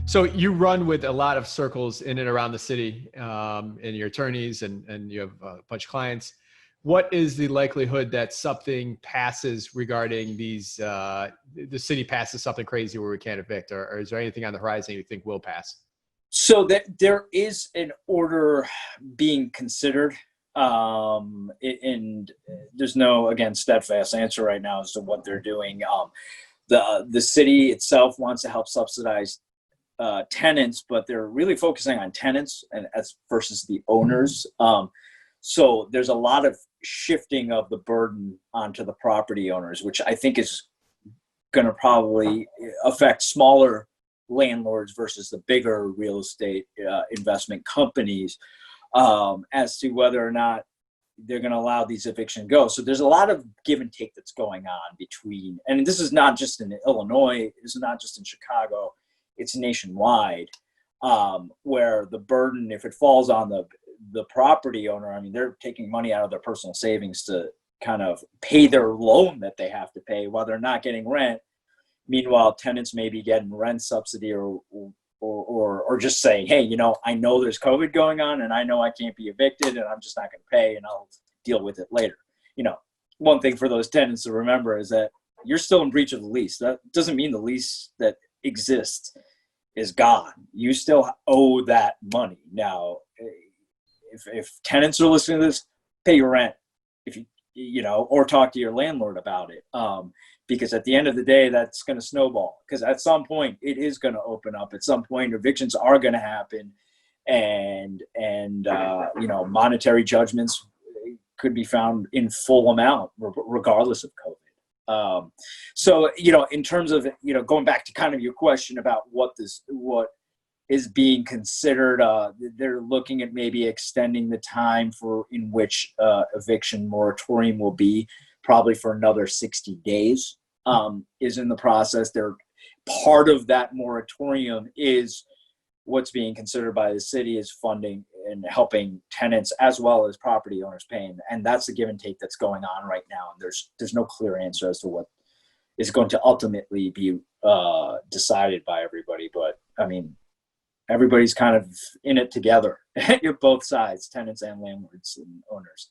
So you run with a lot of circles in and around the city, and your attorneys, and you have a bunch of clients. What is the likelihood that something passes regarding these, the city passes something crazy where we can't evict, or is there anything on the horizon you think will pass? So that there is an order being considered, and there's no, again, steadfast answer right now as to what they're doing. The city itself wants to help subsidize tenants, but they're really focusing on tenants and as versus the owners. So there's a lot of shifting of the burden onto the property owners, which I think is going to probably affect smaller landlords versus the bigger real estate investment companies, as to whether or not they're going to allow these eviction go. So there's a lot of give and take that's going on between, and this is not just in Illinois, this is not just in Chicago, it's nationwide, where the burden, if it falls on the property owner, I mean, they're taking money out of their personal savings to kind of pay their loan that they have to pay while they're not getting rent. Meanwhile, tenants may be getting rent subsidy or just saying, hey, I know there's COVID going on and I know I can't be evicted and I'm just not going to pay and I'll deal with it later. One thing for those tenants to remember is that you're still in breach of the lease. That doesn't mean the lease that exists is gone. You still owe that money. Now, if tenants are listening to this, pay your rent or talk to your landlord about it. Because at the end of the day, that's going to snowball. Because at some point, it is going to open up. At some point, evictions are going to happen, and monetary judgments could be found in full amount, regardless of COVID. So in terms of going back to kind of your question about what is being considered, they're looking at maybe extending the time in which eviction moratorium will be, probably for another 60 days, is in the process. They're part of that moratorium is what's being considered by the city is funding and helping tenants as well as property owners paying. And that's the give and take that's going on right now. And there's no clear answer as to what is going to ultimately be decided by everybody. But I mean, everybody's kind of in it together, both sides, tenants and landlords and owners.